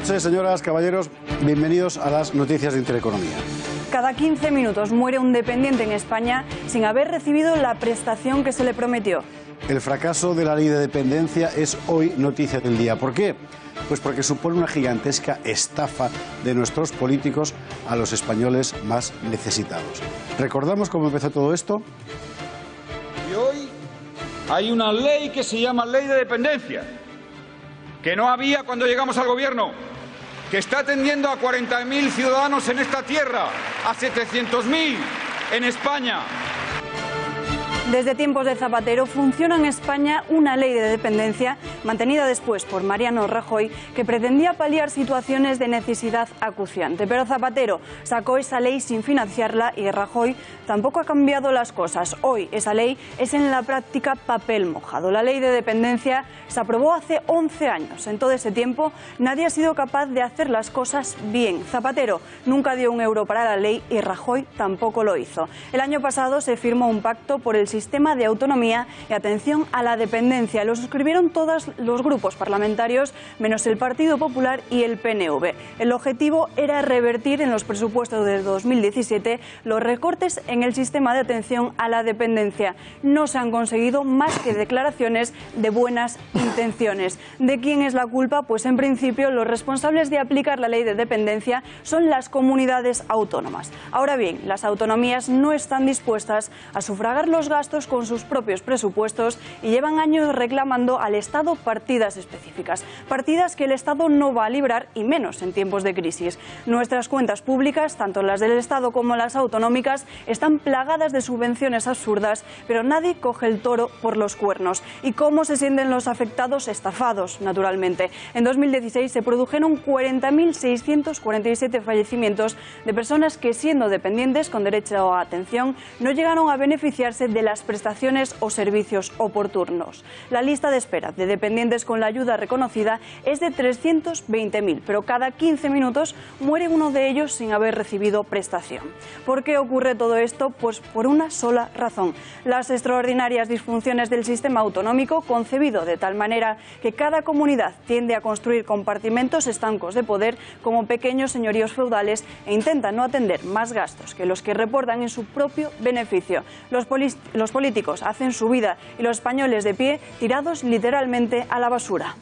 noches, señoras, caballeros. Bienvenidos a las noticias de Intereconomía. Cada 15 minutos muere un dependiente en España sin haber recibido la prestación que se le prometió. El fracaso de la ley de dependencia es hoy noticia del día. ¿Por qué? Pues porque supone una gigantesca estafa de nuestros políticos a los españoles más necesitados. ¿Recordamos cómo empezó todo esto? Y hoy hay una ley que se llama Ley de Dependencia, que no había cuando llegamos al gobierno, que está atendiendo a 40.000 ciudadanos en esta tierra, a 700.000 en España. Desde tiempos de Zapatero funciona en España una ley de dependencia, mantenida después por Mariano Rajoy, que pretendía paliar situaciones de necesidad acuciante. Pero Zapatero sacó esa ley sin financiarla y Rajoy tampoco ha cambiado las cosas. Hoy esa ley es en la práctica papel mojado. La ley de dependencia se aprobó hace 11 años. En todo ese tiempo nadie ha sido capaz de hacer las cosas bien. Zapatero nunca dio un euro para la ley y Rajoy tampoco lo hizo. El año pasado se firmó un pacto por el sistema de autonomía y atención a la dependencia. Lo suscribieron todos los grupos parlamentarios, menos el Partido Popular y el PNV. El objetivo era revertir en los presupuestos de 2017 los recortes en el sistema de atención a la dependencia. No se han conseguido más que declaraciones de buenas intenciones. ¿De quién es la culpa? Pues en principio los responsables de aplicar la ley de dependencia son las comunidades autónomas. Ahora bien, las autonomías no están dispuestas a sufragar los gastos con sus propios presupuestos y llevan años reclamando al Estado partidas específicas. Partidas que el Estado no va a librar y menos en tiempos de crisis. Nuestras cuentas públicas, tanto las del Estado como las autonómicas, están plagadas de subvenciones absurdas, pero nadie coge el toro por los cuernos. ¿Y cómo se sienten los afectados? Estafados, naturalmente. En 2016 se produjeron 40.647 fallecimientos de personas que, siendo dependientes con derecho a atención, no llegaron a beneficiarse de las prestaciones o servicios oportunos. La lista de espera de dependientes con la ayuda reconocida es de 320.000, pero cada 15 minutos muere uno de ellos sin haber recibido prestación. ¿Por qué ocurre todo esto? Pues por una sola razón: las extraordinarias disfunciones del sistema autonómico, concebido de tal manera que cada comunidad tiende a construir compartimentos estancos de poder como pequeños señoríos feudales e intenta no atender más gastos que los que reportan en su propio beneficio. Los políticos hacen su vida y los españoles de pie, tirados literalmente a la basura.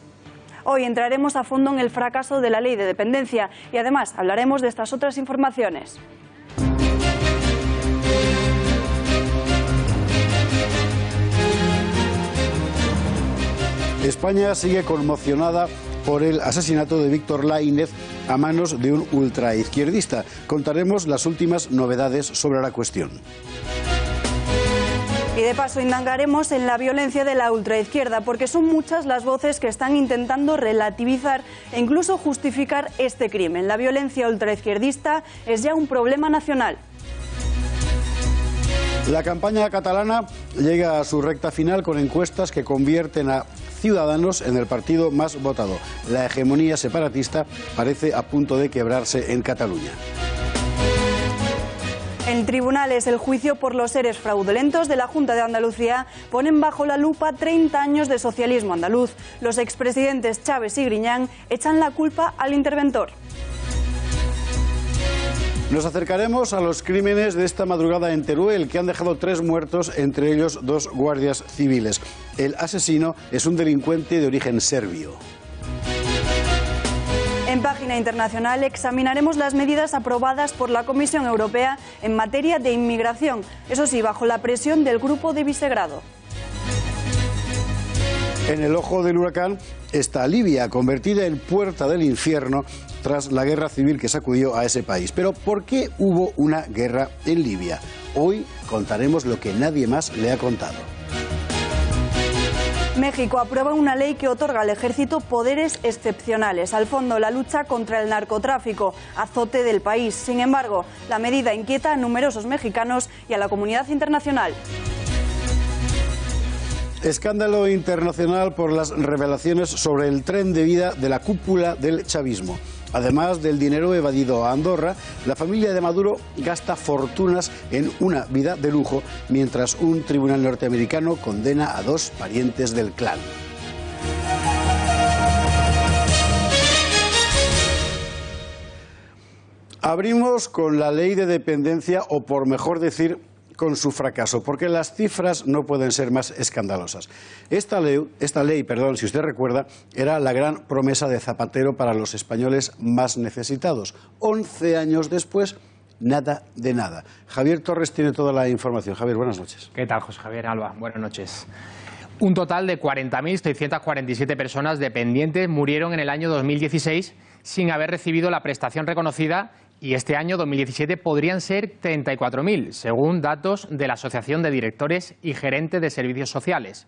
Hoy entraremos a fondo en el fracaso de la ley de dependencia y además hablaremos de estas otras informaciones. España sigue conmocionada por el asesinato de Víctor Laínez a manos de un ultraizquierdista. Contaremos las últimas novedades sobre la cuestión. Y de paso indagaremos en la violencia de la ultraizquierda, porque son muchas las voces que están intentando relativizar e incluso justificar este crimen. La violencia ultraizquierdista es ya un problema nacional. La campaña catalana llega a su recta final con encuestas que convierten a Ciudadanos en el partido más votado. La hegemonía separatista parece a punto de quebrarse en Cataluña. En tribunales, el juicio por los seres fraudulentos de la Junta de Andalucía ponen bajo la lupa 30 años de socialismo andaluz. Los expresidentes Chaves y Griñán echan la culpa al interventor. Nos acercaremos a los crímenes de esta madrugada en Teruel, que han dejado 3 muertos, entre ellos 2 guardias civiles. El asesino es un delincuente de origen serbio. En página internacional examinaremos las medidas aprobadas por la Comisión Europea en materia de inmigración, eso sí, bajo la presión del Grupo de Visegrado. En el ojo del huracán está Libia, convertida en puerta del infierno tras la guerra civil que sacudió a ese país. Pero ¿por qué hubo una guerra en Libia? Hoy contaremos lo que nadie más le ha contado. México aprueba una ley que otorga al ejército poderes excepcionales. Al fondo, la lucha contra el narcotráfico, azote del país. Sin embargo, la medida inquieta a numerosos mexicanos y a la comunidad internacional. Escándalo internacional por las revelaciones sobre el tren de vida de la cúpula del chavismo. Además del dinero evadido a Andorra, la familia de Maduro gasta fortunas en una vida de lujo, mientras un tribunal norteamericano condena a 2 parientes del clan. Abrimos con la ley de dependencia, o por mejor decir, con su fracaso, porque las cifras no pueden ser más escandalosas. Esta ley, si usted recuerda, era la gran promesa de Zapatero para los españoles más necesitados. 11 años después, nada de nada. Javier Torres tiene toda la información. Javier, buenas noches. ¿Qué tal, José Javier? Alba, buenas noches. Un total de 40.647 personas dependientes murieron en el año 2016 sin haber recibido la prestación reconocida, y este año 2017 podrían ser 34.000, según datos de la Asociación de Directores y Gerentes de Servicios Sociales.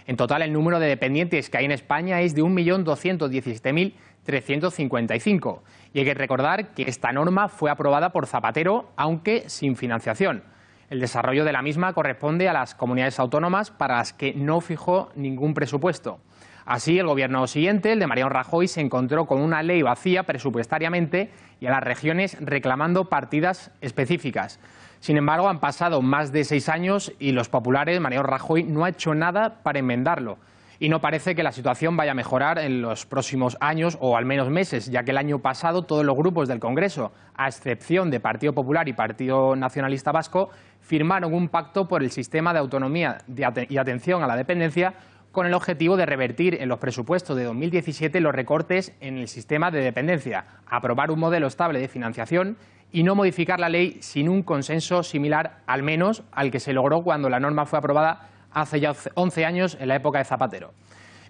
En total, el número de dependientes que hay en España es de 1.217.355. Y hay que recordar que esta norma fue aprobada por Zapatero, aunque sin financiación. El desarrollo de la misma corresponde a las comunidades autónomas, para las que no fijó ningún presupuesto. Así, el gobierno siguiente, el de Mariano Rajoy, se encontró con una ley vacía presupuestariamente y a las regiones reclamando partidas específicas. Sin embargo, han pasado más de 6 años y los populares, Mariano Rajoy, no ha hecho nada para enmendarlo. Y no parece que la situación vaya a mejorar en los próximos años, o al menos meses, ya que el año pasado todos los grupos del Congreso, a excepción de Partido Popular y Partido Nacionalista Vasco, firmaron un pacto por el sistema de autonomía y atención a la dependencia, con el objetivo de revertir en los presupuestos de 2017 los recortes en el sistema de dependencia, aprobar un modelo estable de financiación y no modificar la ley sin un consenso similar, al menos, al que se logró cuando la norma fue aprobada hace ya 11 años, en la época de Zapatero.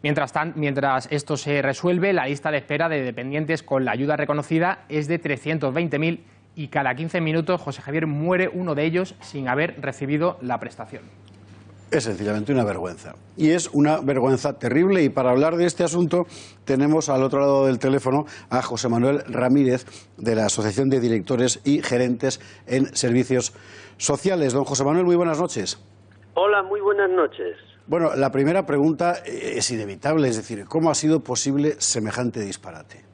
Mientras esto se resuelve, la lista de espera de dependientes con la ayuda reconocida es de 320.000 y cada 15 minutos, José Javier, muere uno de ellos sin haber recibido la prestación. Es sencillamente una vergüenza. Y es una vergüenza terrible. Y para hablar de este asunto tenemos al otro lado del teléfono a José Manuel Ramírez, de la Asociación de Directores y Gerentes en Servicios Sociales. Don José Manuel, muy buenas noches. Hola, muy buenas noches. Bueno, la primera pregunta es inevitable, es decir, ¿cómo ha sido posible semejante disparate?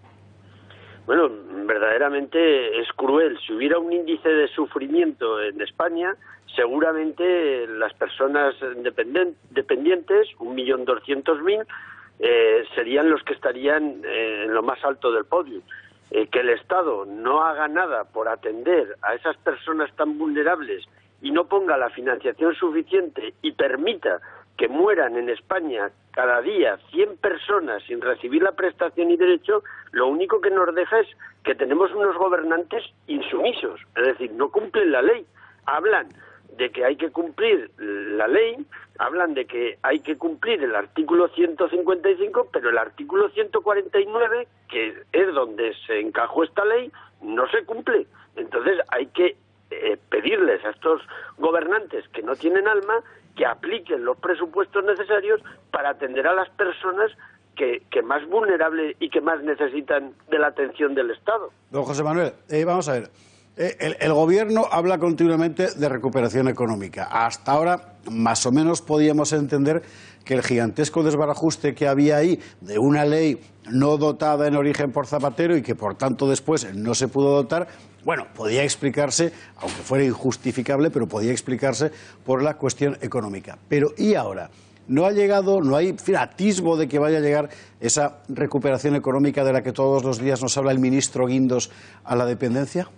Bueno, verdaderamente es cruel. Si hubiera un índice de sufrimiento en España, seguramente las personas dependientes, 1.200.000, serían los que estarían en lo más alto del podio. Que el Estado no haga nada por atender a esas personas tan vulnerables y no ponga la financiación suficiente y permita que mueran en España cada día 100 personas sin recibir la prestación y derecho, lo único que nos deja es que tenemos unos gobernantes insumisos, es decir, no cumplen la ley. Hablan de que hay que cumplir la ley, hablan de que hay que cumplir el artículo 155, pero el artículo 149, que es donde se encajó esta ley, no se cumple. Entonces hay que pedirles a estos gobernantes que no tienen alma que apliquen los presupuestos necesarios para atender a las personas que más vulnerables y que más necesitan de la atención del Estado. Don José Manuel, vamos a ver. El Gobierno habla continuamente de recuperación económica. Hasta ahora, más o menos, podíamos entender que el gigantesco desbarajuste que había ahí de una ley no dotada en origen por Zapatero y que, por tanto, después no se pudo dotar, bueno, podía explicarse, aunque fuera injustificable, pero podía explicarse por la cuestión económica. Pero, ¿y ahora? ¿No ha llegado, no hay atisbo de que vaya a llegar esa recuperación económica de la que todos los días nos habla el ministro Guindos a la dependencia?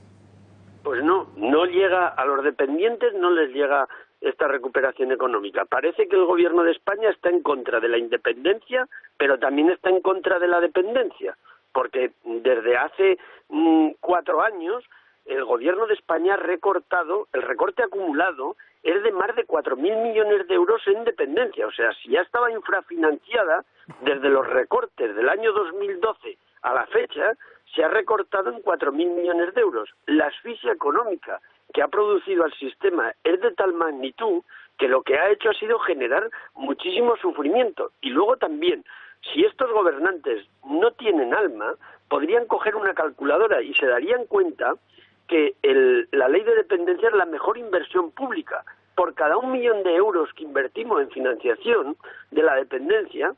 Pues no llega a los dependientes, no les llega esta recuperación económica. Parece que el Gobierno de España está en contra de la independencia, pero también está en contra de la dependencia, porque desde hace 4 años el Gobierno de España ha recortado, el recorte acumulado es de más de 4.000 millones de euros en dependencia. O sea, si ya estaba infrafinanciada desde los recortes del año 2012 a la fecha, se ha recortado en 4.000 millones de euros. La asfixia económica que ha producido al sistema es de tal magnitud que lo que ha hecho ha sido generar muchísimo sufrimiento. Y luego también, si estos gobernantes no tienen alma, podrían coger una calculadora y se darían cuenta que la ley de dependencia es la mejor inversión pública. Por cada 1 millón de euros que invertimos en financiación de la dependencia,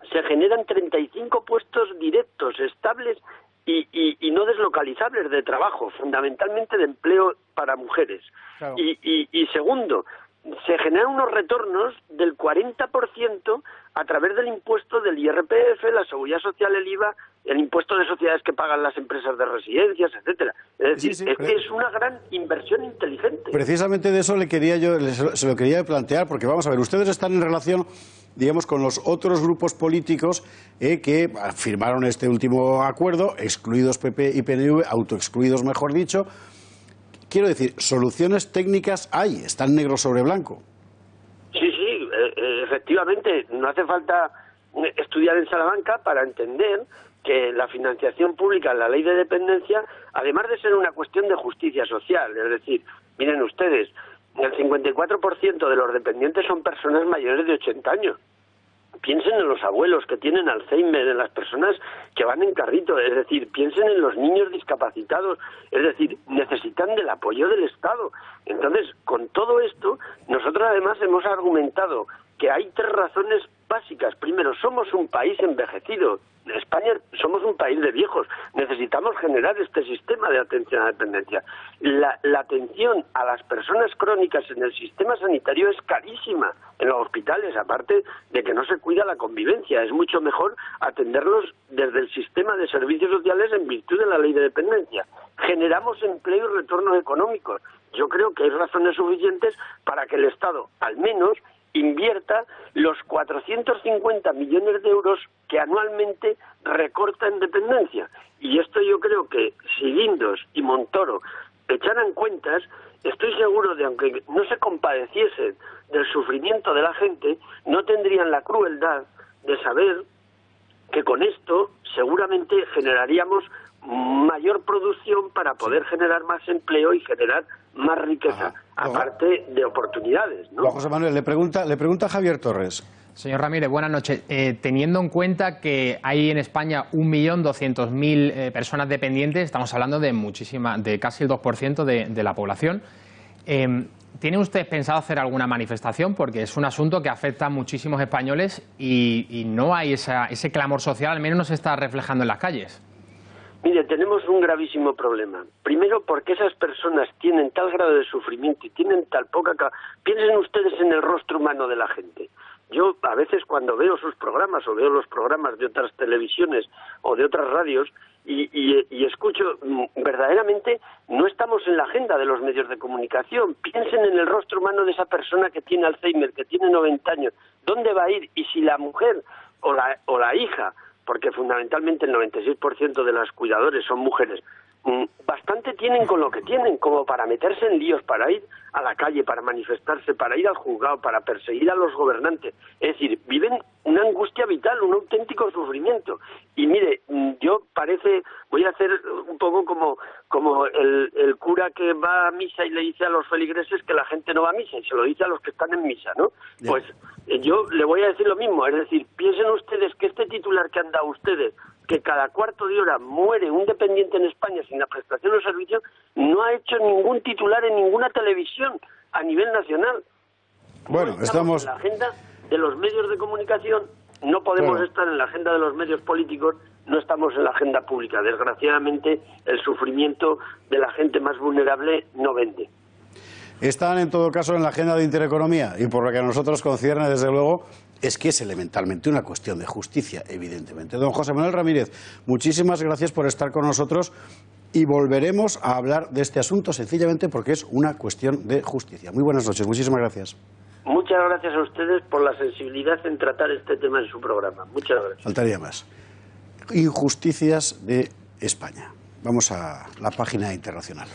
se generan 35 puestos directos, estables y no deslocalizables de trabajo, fundamentalmente de empleo para mujeres. Claro. Y segundo, se generan unos retornos del 40% a través del impuesto del IRPF, la Seguridad Social, el IVA el impuesto de sociedades que pagan las empresas de residencias, etcétera. Es decir, que es una gran inversión inteligente. Precisamente de eso se lo quería plantear, porque vamos a ver, ustedes están en relación, digamos, con los otros grupos políticos que firmaron este último acuerdo, excluidos PP y PNV, autoexcluidos mejor dicho. Quiero decir, soluciones técnicas hay, están negro sobre blanco. Sí, efectivamente, no hace falta estudiar en Salamanca para entender que la financiación pública en la ley de dependencia, además de ser una cuestión de justicia social, es decir, miren ustedes, el 54% de los dependientes son personas mayores de 80 años. Piensen en los abuelos que tienen Alzheimer, en las personas que van en carrito, es decir, piensen en los niños discapacitados, es decir, necesitan del apoyo del Estado. Entonces, con todo esto, nosotros además hemos argumentado que hay 3 razones básicas. Primero, somos un país envejecido. En España somos un país de viejos. Necesitamos generar este sistema de atención a la dependencia. La atención a las personas crónicas en el sistema sanitario es carísima en los hospitales, aparte de que no se cuida la convivencia. Es mucho mejor atenderlos desde el sistema de servicios sociales en virtud de la ley de dependencia. Generamos empleo y retornos económicos. Yo creo que hay razones suficientes para que el Estado, al menos, invierta los 450 millones de euros que anualmente recorta en dependencia. Y esto yo creo que si Guindos y Montoro echaran cuentas, estoy seguro de, aunque no se compadeciesen del sufrimiento de la gente, no tendrían la crueldad de saber que con esto seguramente generaríamos mayor producción para poder generar más empleo y generar más riqueza, aparte de oportunidades, ¿no? José Manuel, le pregunta Javier Torres. Señor Ramírez, buenas noches. Teniendo en cuenta que hay en España 1.200.000 personas dependientes, estamos hablando de casi el 2% de la población. ¿Tiene usted pensado hacer alguna manifestación? Porque es un asunto que afecta a muchísimos españoles y no hay ese clamor social, al menos no se está reflejando en las calles. Mire, tenemos un gravísimo problema. Primero, porque esas personas tienen tal grado de sufrimiento y tienen tal poca... Piensen ustedes en el rostro humano de la gente. Yo, a veces, cuando veo sus programas o veo los programas de otras televisiones o de otras radios y escucho, verdaderamente no estamos en la agenda de los medios de comunicación. Piensen en el rostro humano de esa persona que tiene Alzheimer, que tiene 90 años. ¿Dónde va a ir? Y si la mujer o la hija, porque fundamentalmente el 96% de las cuidadores son mujeres, bastante tienen con lo que tienen, como para meterse en líos, para ir a la calle, para manifestarse, para ir al juzgado, para perseguir a los gobernantes. Es decir, viven una angustia vital, un auténtico sufrimiento. Y mire, voy a hacer un poco como el cura que va a misa y le dice a los feligreses que la gente no va a misa, y se lo dice a los que están en misa, ¿no? Yeah. Pues yo le voy a decir lo mismo, es decir, piensen ustedes que este titular que han dado ustedes, que cada cuarto de hora muere un dependiente en España sin la prestación de servicio, no ha hecho ningún titular en ninguna televisión a nivel nacional. Bueno, estamos en la agenda de los medios de comunicación, no podemos estar en la agenda de los medios políticos, no estamos en la agenda pública. Desgraciadamente, el sufrimiento de la gente más vulnerable no vende. Están, en todo caso, en la agenda de intereconomía, y por lo que a nosotros concierne, desde luego, es que es elementalmente una cuestión de justicia, evidentemente. Don José Manuel Ramírez, muchísimas gracias por estar con nosotros y volveremos a hablar de este asunto sencillamente porque es una cuestión de justicia. Muy buenas noches, muchísimas gracias. Muchas gracias a ustedes por la sensibilidad en tratar este tema en su programa. Muchas gracias. Faltaría más. Injusticias de España. Vamos a la página internacional.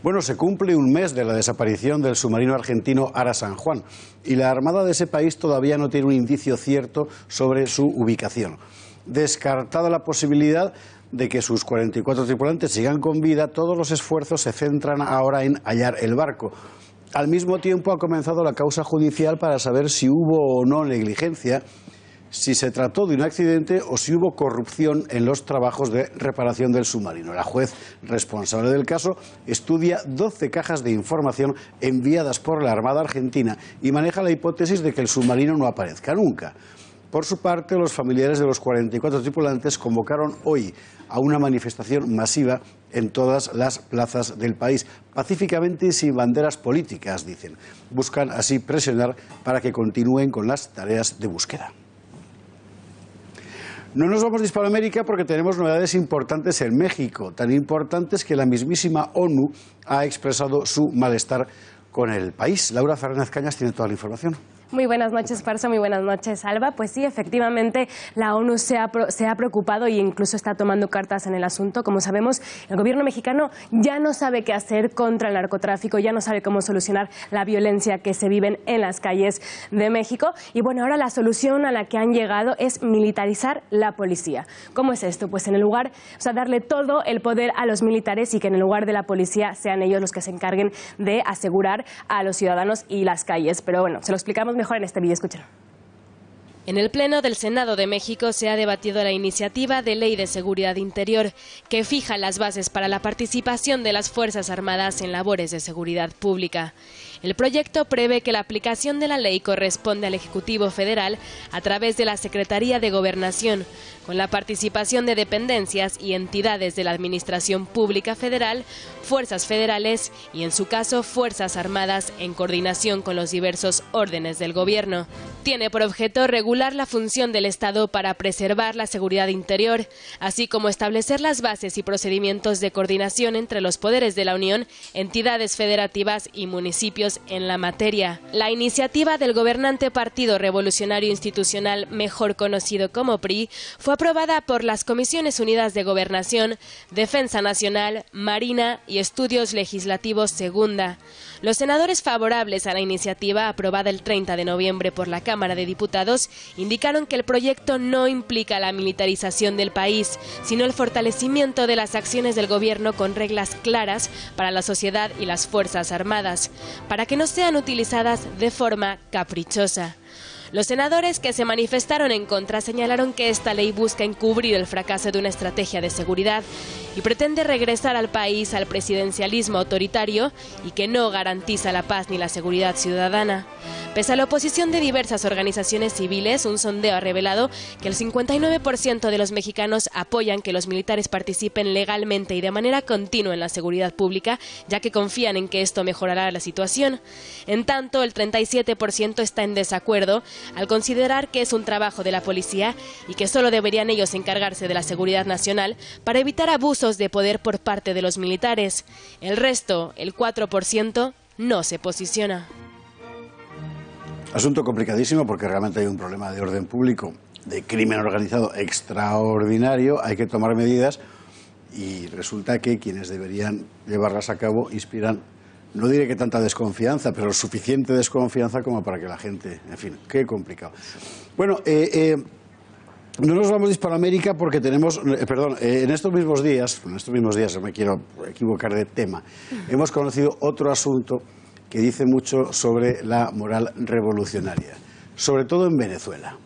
Bueno, se cumple un mes de la desaparición del submarino argentino Ara San Juan y la Armada de ese país todavía no tiene un indicio cierto sobre su ubicación. Descartada la posibilidad de que sus 44 tripulantes sigan con vida, todos los esfuerzos se centran ahora en hallar el barco. Al mismo tiempo ha comenzado la causa judicial para saber si hubo o no negligencia, si se trató de un accidente o si hubo corrupción en los trabajos de reparación del submarino. La juez responsable del caso estudia 12 cajas de información enviadas por la Armada Argentina y maneja la hipótesis de que el submarino no aparezca nunca. Por su parte, los familiares de los 44 tripulantes convocaron hoy a una manifestación masiva en todas las plazas del país, pacíficamente y sin banderas políticas, dicen. Buscan así presionar para que continúen con las tareas de búsqueda. No nos vamos de Hispanoamérica porque tenemos novedades importantes en México, tan importantes que la mismísima ONU ha expresado su malestar con el país. Laura Fernández Cañas tiene toda la información. Muy buenas noches, Parso. Muy buenas noches, Alba. Pues sí, efectivamente, la ONU se ha preocupado e incluso está tomando cartas en el asunto. Como sabemos, el gobierno mexicano ya no sabe qué hacer contra el narcotráfico, ya no sabe cómo solucionar la violencia que se vive en las calles de México. Y bueno, ahora la solución a la que han llegado es militarizar la policía. ¿Cómo es esto? Pues en el lugar, darle todo el poder a los militares y que en el lugar de la policía sean ellos los que se encarguen de asegurar a los ciudadanos y las calles. Pero bueno, se lo explicamos mejor en este vídeo, escuchen. En el Pleno del Senado de México se ha debatido la iniciativa de Ley de Seguridad Interior, que fija las bases para la participación de las Fuerzas Armadas en labores de seguridad pública. El proyecto prevé que la aplicación de la ley corresponde al Ejecutivo Federal a través de la Secretaría de Gobernación, con la participación de dependencias y entidades de la Administración Pública Federal, fuerzas federales y, en su caso, Fuerzas Armadas en coordinación con los diversos órdenes del gobierno. Tiene por objeto regular la función del Estado para preservar la seguridad interior, así como establecer las bases y procedimientos de coordinación entre los poderes de la Unión, entidades federativas y municipios en la materia. La iniciativa del gobernante Partido Revolucionario Institucional, mejor conocido como PRI, fue aprobada por las Comisiones Unidas de Gobernación, Defensa Nacional, Marina y Estudios Legislativos Segunda. Los senadores favorables a la iniciativa, aprobada el 30 de noviembre por la Cámara de Diputados, indicaron que el proyecto no implica la militarización del país, sino el fortalecimiento de las acciones del gobierno con reglas claras para la sociedad y las Fuerzas Armadas, para que no sean utilizadas de forma caprichosa. Los senadores que se manifestaron en contra señalaron que esta ley busca encubrir el fracaso de una estrategia de seguridad y pretende regresar al país al presidencialismo autoritario y que no garantiza la paz ni la seguridad ciudadana. Pese a la oposición de diversas organizaciones civiles, un sondeo ha revelado que el 59% de los mexicanos apoyan que los militares participen legalmente y de manera continua en la seguridad pública, ya que confían en que esto mejorará la situación. En tanto, el 37% está en desacuerdo al considerar que es un trabajo de la policía y que solo deberían ellos encargarse de la seguridad nacional para evitar abusos de poder por parte de los militares. El resto, el 4%, no se posiciona. Asunto complicadísimo porque realmente hay un problema de orden público, de crimen organizado extraordinario, hay que tomar medidas y resulta que quienes deberían llevarlas a cabo inspiran, no diré que tanta desconfianza, pero suficiente desconfianza como para que la gente, en fin, qué complicado. Bueno, no nos vamos de Hispanoamérica porque tenemos, en estos mismos días, no me quiero equivocar de tema, hemos conocido otro asunto que dice mucho sobre la moral revolucionaria, sobre todo en Venezuela,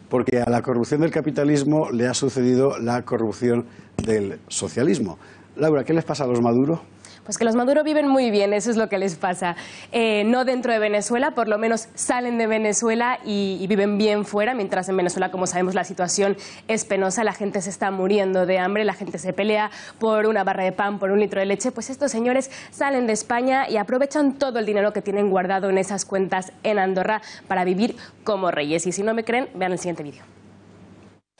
porque a la corrupción del capitalismo le ha sucedido la corrupción del socialismo. Laura, ¿qué les pasa a los Maduro? Pues que los Maduro viven muy bien, eso es lo que les pasa. No dentro de Venezuela, por lo menos salen de Venezuela y viven bien fuera, mientras en Venezuela, como sabemos, la situación es penosa, la gente se está muriendo de hambre, la gente se pelea por una barra de pan, por un litro de leche. Pues estos señores salen de España y aprovechan todo el dinero que tienen guardado en esas cuentas en Andorra para vivir como reyes. Y si no me creen, vean el siguiente vídeo.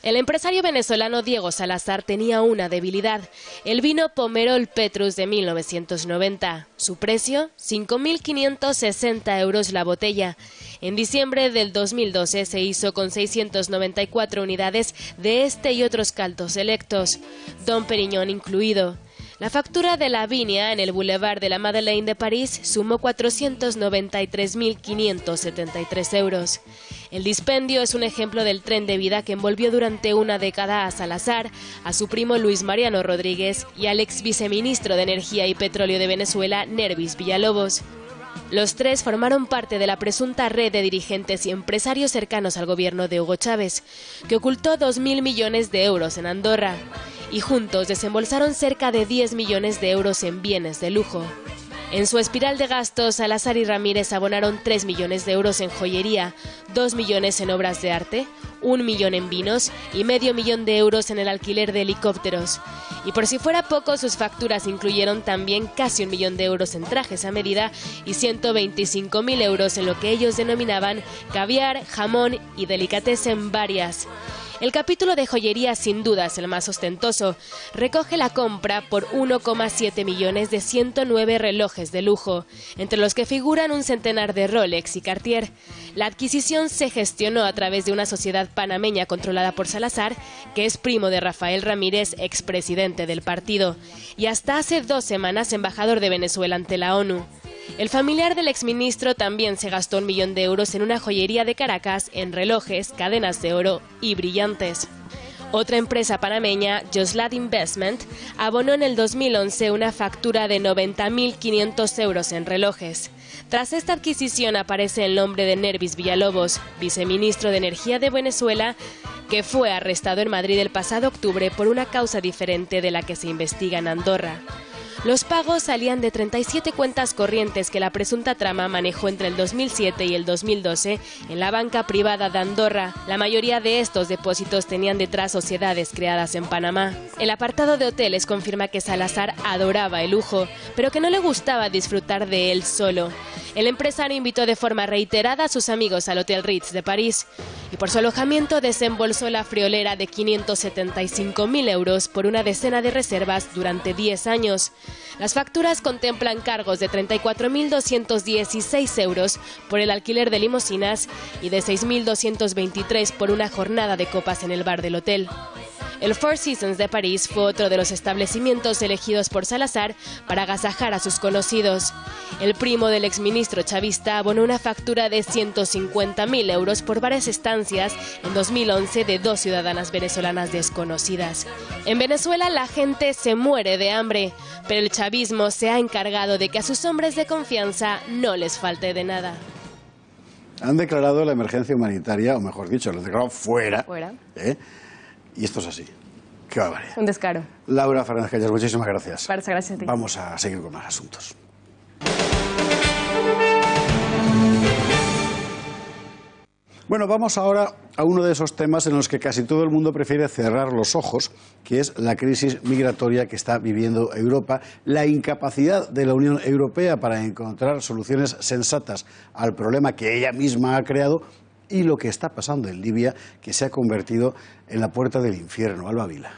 El empresario venezolano Diego Salazar tenía una debilidad, el vino Pomerol Petrus de 1990. Su precio, 5.560 euros la botella. En diciembre del 2012 se hizo con 694 unidades de este y otros caldos selectos, Dom Perignon incluido. La factura de la viña en el Boulevard de la Madeleine de París sumó 493.573 euros. El dispendio es un ejemplo del tren de vida que envolvió durante una década a Salazar, a su primo Luis Mariano Rodríguez y al ex viceministro de Energía y Petróleo de Venezuela, Nervis Villalobos. Los tres formaron parte de la presunta red de dirigentes y empresarios cercanos al gobierno de Hugo Chávez, que ocultó 2.000 millones de euros en Andorra, y juntos desembolsaron cerca de 10 millones de euros en bienes de lujo. En su espiral de gastos, Salazar y Ramírez abonaron 3 millones de euros en joyería, 2 millones en obras de arte, 1 millón en vinos y medio millón de euros en el alquiler de helicópteros. Y por si fuera poco, sus facturas incluyeron también casi 1 millón de euros en trajes a medida y 125.000 euros en lo que ellos denominaban caviar, jamón y delicatessen varias. El capítulo de joyería sin duda es el más ostentoso. Recoge la compra por 1,7 millones de 109 relojes de lujo, entre los que figuran un centenar de Rolex y Cartier. La adquisición se gestionó a través de una sociedad panameña controlada por Salazar, que es primo de Rafael Ramírez, expresidente del partido, y hasta hace 2 semanas embajador de Venezuela ante la ONU. El familiar del exministro también se gastó 1 millón de euros en una joyería de Caracas en relojes, cadenas de oro y brillantes. Otra empresa panameña, Joslat Investment, abonó en el 2011 una factura de 90.500 euros en relojes. Tras esta adquisición aparece el nombre de Nervis Villalobos, viceministro de Energía de Venezuela, que fue arrestado en Madrid el pasado octubre por una causa diferente de la que se investiga en Andorra. Los pagos salían de 37 cuentas corrientes que la presunta trama manejó entre el 2007 y el 2012 en la banca privada de Andorra. La mayoría de estos depósitos tenían detrás sociedades creadas en Panamá. El apartado de hoteles confirma que Salazar adoraba el lujo, pero que no le gustaba disfrutar de él solo. El empresario invitó de forma reiterada a sus amigos al Hotel Ritz de París y por su alojamiento desembolsó la friolera de 575.000 euros por una decena de reservas durante 10 años. Las facturas contemplan cargos de 34.216 euros por el alquiler de limusinas y de 6.223 por una jornada de copas en el bar del hotel. El Four Seasons de París fue otro de los establecimientos elegidos por Salazar para agasajar a sus conocidos. El primo del exministro chavista abonó una factura de 150.000 euros por varias estancias en 2011 de 2 ciudadanas venezolanas desconocidas. En Venezuela la gente se muere de hambre, pero el chavismo se ha encargado de que a sus hombres de confianza no les falte de nada. Han declarado la emergencia humanitaria, o mejor dicho, lo han declarado fuera. Y esto es así. Qué barbaridad. Un descaro. Laura Fernández Callas, muchísimas gracias. Gracias a ti. Vamos a seguir con más asuntos. Bueno, vamos ahora a uno de esos temas en los que casi todo el mundo prefiere cerrar los ojos, que es la crisis migratoria que está viviendo Europa, la incapacidad de la Unión Europea para encontrar soluciones sensatas al problema que ella misma ha creado y lo que está pasando en Libia, que se ha convertido en la puerta del infierno. Alba Vila.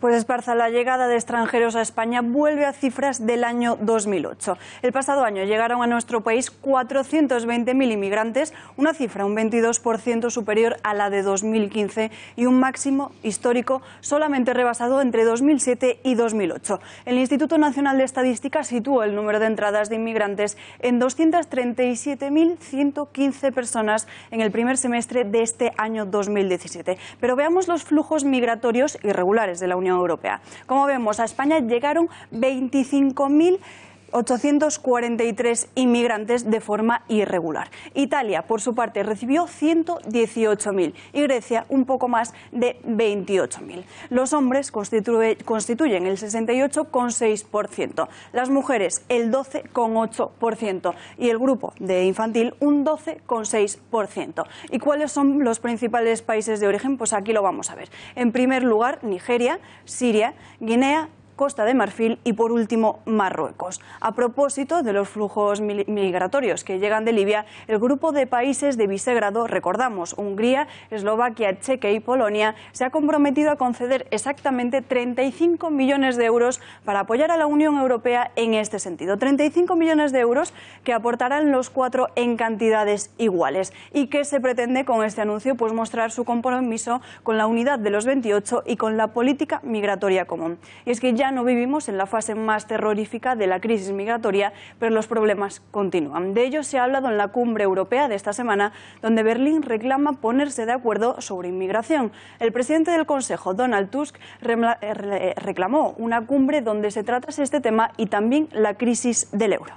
Pues Esparza, la llegada de extranjeros a España vuelve a cifras del año 2008. El pasado año llegaron a nuestro país 420.000 inmigrantes, una cifra un 22% superior a la de 2015 y un máximo histórico solamente rebasado entre 2007 y 2008. El Instituto Nacional de Estadística situó el número de entradas de inmigrantes en 237.115 personas en el primer semestre de este año 2017. Pero veamos los flujos migratorios irregulares de la Unión Europea. Como vemos, a España llegaron 25.843 inmigrantes de forma irregular. Italia, por su parte, recibió 118.000 y Grecia un poco más de 28.000. Los hombres constituyen el 68,6%, las mujeres el 12,8% y el grupo de infantil un 12,6%. ¿Y cuáles son los principales países de origen? Pues aquí lo vamos a ver. En primer lugar, Nigeria, Siria, Guinea, Costa de Marfil y, por último, Marruecos. A propósito de los flujos migratorios que llegan de Libia, el grupo de países de Visegrado, recordamos, Hungría, Eslovaquia, Chequia y Polonia, se ha comprometido a conceder exactamente 35 millones de euros para apoyar a la Unión Europea en este sentido. 35 millones de euros que aportarán los 4 en cantidades iguales. ¿Y qué se pretende con este anuncio? Pues mostrar su compromiso con la unidad de los 28 y con la política migratoria común. Y es que ya no vivimos en la fase más terrorífica de la crisis migratoria, pero los problemas continúan. De ello se ha hablado en la cumbre europea de esta semana, donde Berlín reclama ponerse de acuerdo sobre inmigración. El presidente del Consejo, Donald Tusk, reclamó una cumbre donde se tratase este tema y también la crisis del euro.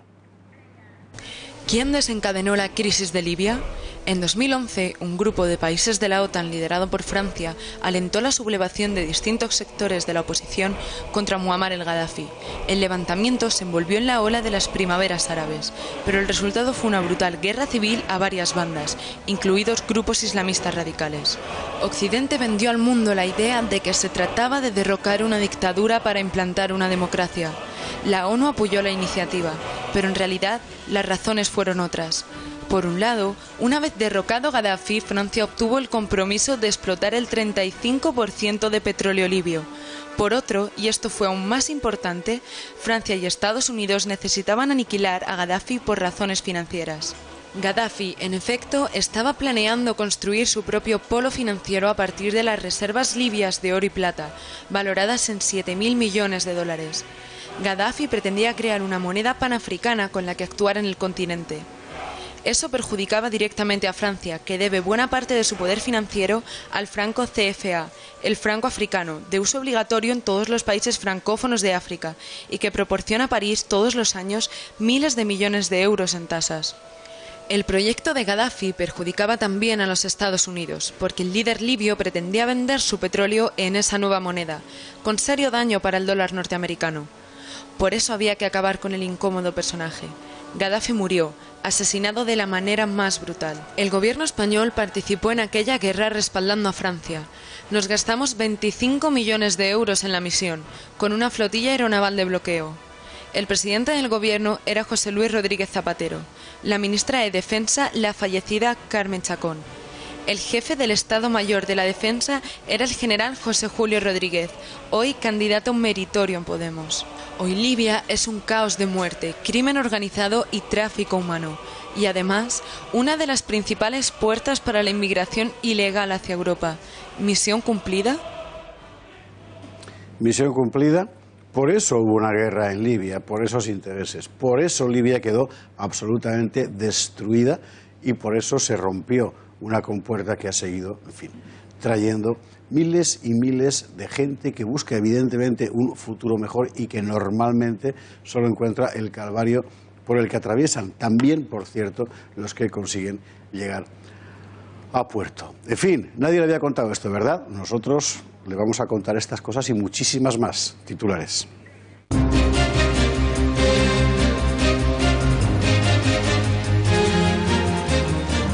¿Quién desencadenó la crisis de Libia? En 2011, un grupo de países de la OTAN liderado por Francia alentó la sublevación de distintos sectores de la oposición contra Muammar el-Gaddafi. El levantamiento se envolvió en la ola de las primaveras árabes, pero el resultado fue una brutal guerra civil a varias bandas, incluidos grupos islamistas radicales. Occidente vendió al mundo la idea de que se trataba de derrocar una dictadura para implantar una democracia. La ONU apoyó la iniciativa, pero en realidad las razones fueron otras. Por un lado, una vez derrocado Gaddafi, Francia obtuvo el compromiso de explotar el 35% de petróleo libio. Por otro, y esto fue aún más importante, Francia y Estados Unidos necesitaban aniquilar a Gaddafi por razones financieras. Gaddafi, en efecto, estaba planeando construir su propio polo financiero a partir de las reservas libias de oro y plata, valoradas en 7.000 millones de dólares. Gaddafi pretendía crear una moneda panafricana con la que actuar en el continente. Eso perjudicaba directamente a Francia, que debe buena parte de su poder financiero al franco CFA, el franco africano, de uso obligatorio en todos los países francófonos de África, y que proporciona a París todos los años miles de millones de euros en tasas. El proyecto de Gaddafi perjudicaba también a los Estados Unidos, porque el líder libio pretendía vender su petróleo en esa nueva moneda, con serio daño para el dólar norteamericano. Por eso había que acabar con el incómodo personaje. Gaddafi murió, asesinado de la manera más brutal. El gobierno español participó en aquella guerra respaldando a Francia. Nos gastamos 25 millones de euros en la misión, con una flotilla aeronaval de bloqueo. El presidente del gobierno era José Luis Rodríguez Zapatero, la ministra de Defensa, la fallecida Carmen Chacón. El jefe del Estado Mayor de la Defensa era el general José Julio Rodríguez, hoy candidato meritorio en Podemos. Hoy Libia es un caos de muerte, crimen organizado y tráfico humano. Y además, una de las principales puertas para la inmigración ilegal hacia Europa. ¿Misión cumplida? Misión cumplida. Por eso hubo una guerra en Libia, por esos intereses. Por eso Libia quedó absolutamente destruida y por eso se rompió una compuerta que ha seguido, en fin, trayendo miles y miles de gente que busca evidentemente un futuro mejor y que normalmente solo encuentra el calvario por el que atraviesan. También, por cierto, los que consiguen llegar a puerto. En fin, nadie le había contado esto, ¿verdad? Nosotros le vamos a contar estas cosas y muchísimas más. Titulares.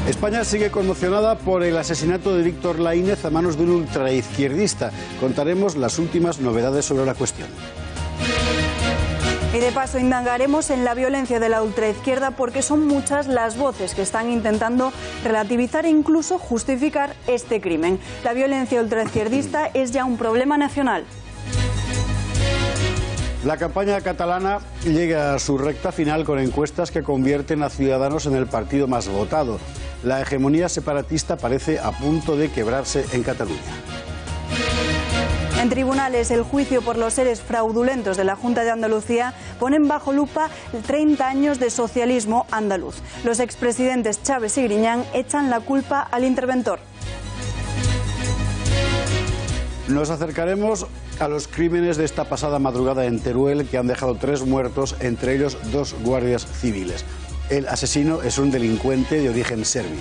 España sigue conmocionada por el asesinato de Víctor Laínez a manos de un ultraizquierdista. Contaremos las últimas novedades sobre la cuestión. Y de paso indagaremos en la violencia de la ultraizquierda porque son muchas las voces que están intentando relativizar e incluso justificar este crimen. La violencia ultraizquierdista es ya un problema nacional. La campaña catalana llega a su recta final con encuestas que convierten a Ciudadanos en el partido más votado. La hegemonía separatista parece a punto de quebrarse en Cataluña. En tribunales, el juicio por los seres fraudulentos de la Junta de Andalucía ponen bajo lupa 30 años de socialismo andaluz. Los expresidentes Chávez y Griñán echan la culpa al interventor. Nos acercaremos a los crímenes de esta pasada madrugada en Teruel, que han dejado 3 muertos, entre ellos 2 guardias civiles. El asesino es un delincuente de origen serbio.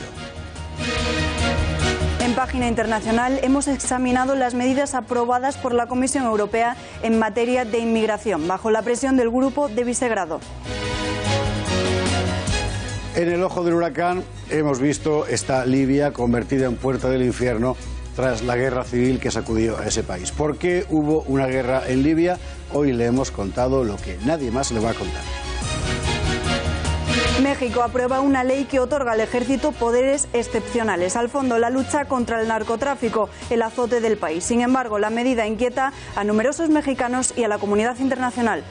En página internacional hemos examinado las medidas aprobadas por la Comisión Europea en materia de inmigración, bajo la presión del Grupo de Visegrado. En el ojo del huracán hemos visto esta Libia convertida en puerta del infierno tras la guerra civil que sacudió a ese país. ¿Por qué hubo una guerra en Libia? Hoy le hemos contado lo que nadie más le va a contar. México aprueba una ley que otorga al ejército poderes excepcionales. Al fondo, la lucha contra el narcotráfico, el azote del país. Sin embargo, la medida inquieta a numerosos mexicanos y a la comunidad internacional.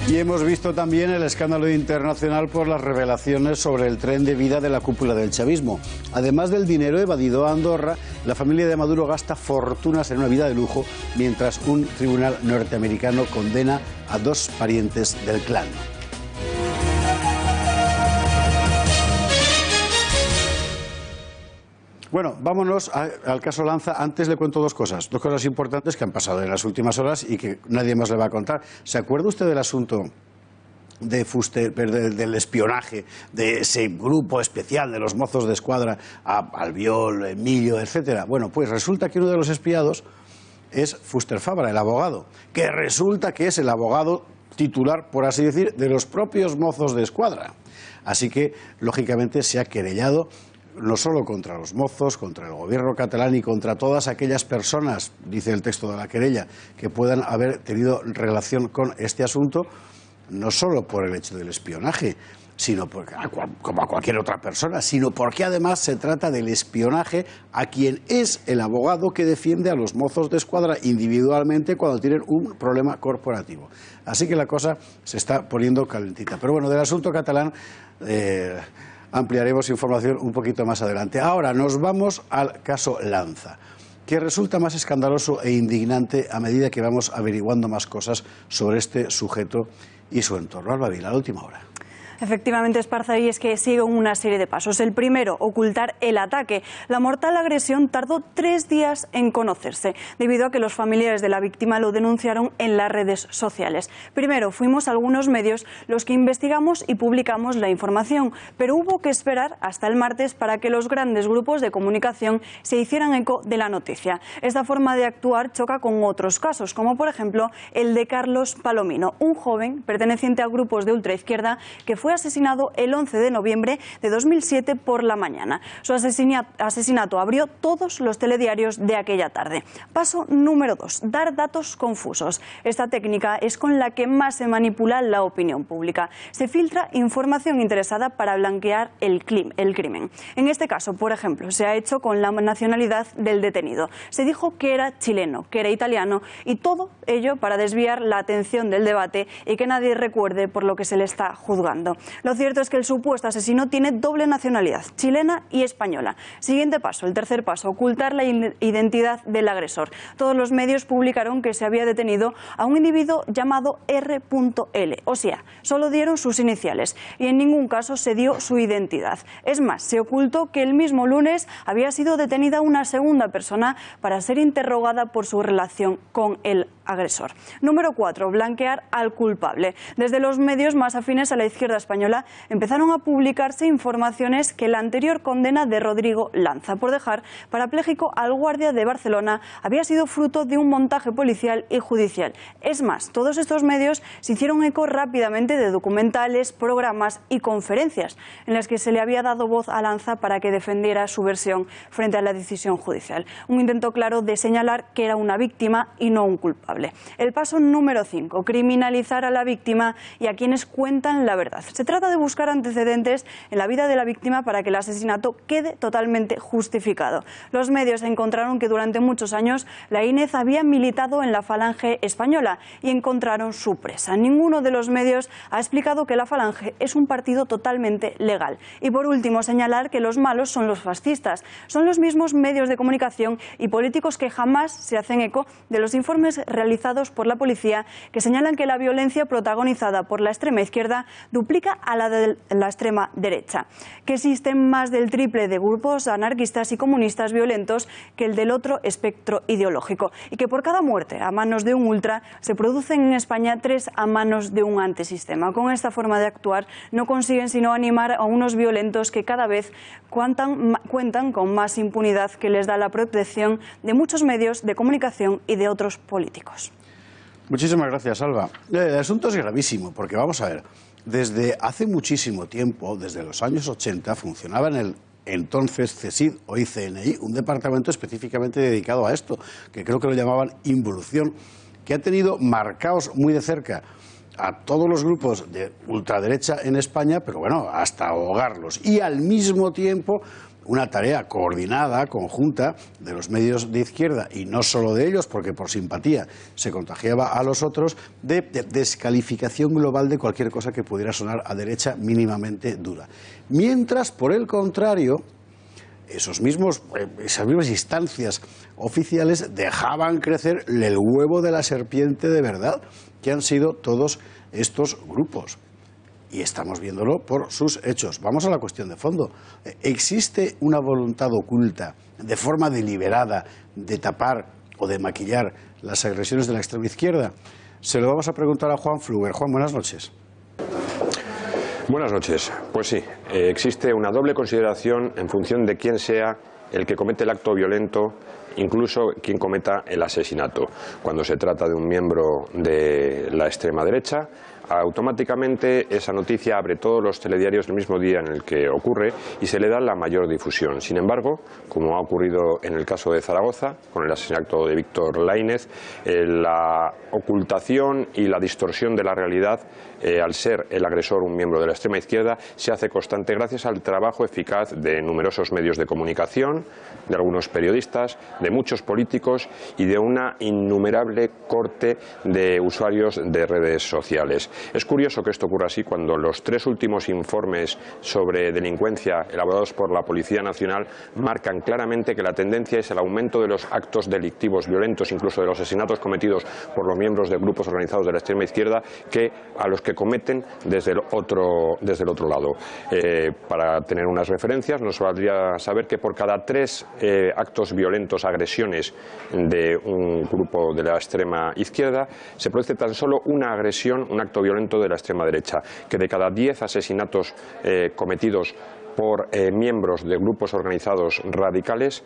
Y hemos visto también el escándalo internacional por las revelaciones sobre el tren de vida de la cúpula del chavismo. Además del dinero evadido a Andorra, la familia de Maduro gasta fortunas en una vida de lujo, mientras un tribunal norteamericano condena a 2 parientes del clan. Bueno, vámonos al caso Lanza. Antes le cuento 2 cosas importantes que han pasado en las últimas horas y que nadie más le va a contar. ¿Se acuerda usted del asunto del espionaje de ese grupo especial de los mozos de escuadra a Albiol, Emilio, etcétera. Bueno, pues resulta que uno de los espiados es Fuster Fabra, el abogado, que resulta que es el abogado titular, por así decir, de los propios mozos de escuadra. Así que, lógicamente, se ha querellado no solo contra los mozos, contra el gobierno catalán y contra todas aquellas personas, dice el texto de la querella, que puedan haber tenido relación con este asunto, no solo por el hecho del espionaje, sino como a cualquier otra persona, sino porque además se trata del espionaje a quien es el abogado que defiende a los mozos de escuadra individualmente cuando tienen un problema corporativo. Así que la cosa se está poniendo calentita. Pero bueno, del asunto catalán ampliaremos información un poquito más adelante. Ahora nos vamos al caso Lanza, que resulta más escandaloso e indignante a medida que vamos averiguando más cosas sobre este sujeto y su entorno. Alba Vila, la última hora. Efectivamente, Esparza, y es que siguen una serie de pasos. El primero, ocultar el ataque. La mortal agresión tardó 3 días en conocerse, debido a que los familiares de la víctima lo denunciaron en las redes sociales. Primero, fuimos algunos medios los que investigamos y publicamos la información, pero hubo que esperar hasta el martes para que los grandes grupos de comunicación se hicieran eco de la noticia. Esta forma de actuar choca con otros casos, como por ejemplo el de Carlos Palomino, un joven perteneciente a grupos de ultraizquierda que fue asesinado el 11 de noviembre de 2007 por la mañana. Su asesinato abrió todos los telediarios de aquella tarde. Paso número 2, dar datos confusos. Esta técnica es con la que más se manipula la opinión pública. Se filtra información interesada para blanquear el crimen. En este caso, por ejemplo, se ha hecho con la nacionalidad del detenido. Se dijo que era chileno, que era italiano, y todo ello para desviar la atención del debate y que nadie recuerde por lo que se le está juzgando. Lo cierto es que el supuesto asesino tiene doble nacionalidad, chilena y española. Siguiente paso, el tercer paso, ocultar la identidad del agresor. Todos los medios publicaron que se había detenido a un individuo llamado R.L, o sea, solo dieron sus iniciales y en ningún caso se dio su identidad. Es más, se ocultó que el mismo lunes había sido detenida una segunda persona para ser interrogada por su relación con el agresor. Número 4, blanquear al culpable. Desde los medios más afines a la izquierda española empezaron a publicarse informaciones que la anterior condena de Rodrigo Lanza por dejar parapléjico al guardia de Barcelona había sido fruto de un montaje policial y judicial. Es más, todos estos medios se hicieron eco rápidamente de documentales, programas y conferencias en las que se le había dado voz a Lanza para que defendiera su versión frente a la decisión judicial. Un intento claro de señalar que era una víctima y no un culpable. El paso número 5, criminalizar a la víctima y a quienes cuentan la verdad. Se trata de buscar antecedentes en la vida de la víctima para que el asesinato quede totalmente justificado. Los medios encontraron que durante muchos años la Inés había militado en la Falange española y encontraron su presa. Ninguno de los medios ha explicado que la Falange es un partido totalmente legal. Y por último, señalar que los malos son los fascistas. Son los mismos medios de comunicación y políticos que jamás se hacen eco de los informes realizados por la policía que señalan que la violencia protagonizada por la extrema izquierda duplica a la de la extrema derecha, que existen más del triple de grupos anarquistas y comunistas violentos que el del otro espectro ideológico y que por cada muerte a manos de un ultra se producen en España 3 a manos de un antisistema. Con esta forma de actuar no consiguen sino animar a unos violentos que cada vez cuentan con más impunidad que les da la protección de muchos medios de comunicación y de otros políticos. Muchísimas gracias, Alba. El asunto es gravísimo porque, vamos a ver, desde hace muchísimo tiempo, desde los años 80, funcionaba en el entonces CSID o ICNI, un departamento específicamente dedicado a esto, que creo que lo llamaban Involución, que ha tenido marcados muy de cerca a todos los grupos de ultraderecha en España, pero bueno, hasta ahogarlos. Y al mismo tiempo una tarea coordinada, conjunta, de los medios de izquierda, y no solo de ellos, porque por simpatía se contagiaba a los otros, de descalificación global de cualquier cosa que pudiera sonar a derecha mínimamente dura. Mientras, por el contrario, esas mismas instancias oficiales dejaban crecer el huevo de la serpiente de verdad, que han sido todos estos grupos. Y estamos viéndolo por sus hechos. Vamos a la cuestión de fondo. ¿Existe una voluntad oculta, de forma deliberada, de tapar o de maquillar las agresiones de la extrema izquierda? Se lo vamos a preguntar a Juan Fluger. Juan, buenas noches. Buenas noches. Pues sí, existe una doble consideración en función de quién sea el que comete el acto violento, incluso quien cometa el asesinato. Cuando se trata de un miembro de la extrema derecha, automáticamente esa noticia abre todos los telediarios el mismo día en el que ocurre y se le da la mayor difusión. Sin embargo, como ha ocurrido en el caso de Zaragoza, con el asesinato de Víctor Laínez, la ocultación y la distorsión de la realidad, al ser el agresor un miembro de la extrema izquierda, se hace constante gracias al trabajo eficaz de numerosos medios de comunicación, de algunos periodistas, de muchos políticos y de una innumerable corte de usuarios de redes sociales. Es curioso que esto ocurra así cuando los 3 últimos informes sobre delincuencia elaborados por la Policía Nacional marcan claramente que la tendencia es el aumento de los actos delictivos violentos, incluso de los asesinatos cometidos por los miembros de grupos organizados de la extrema izquierda, que a los que cometen desde el otro lado. Para tener unas referencias, nos valdría saber que por cada 3 actos violentos, agresiones de un grupo de la extrema izquierda, se produce tan solo una agresión, un acto violento de la extrema derecha, que de cada 10 asesinatos cometidos por miembros de grupos organizados radicales,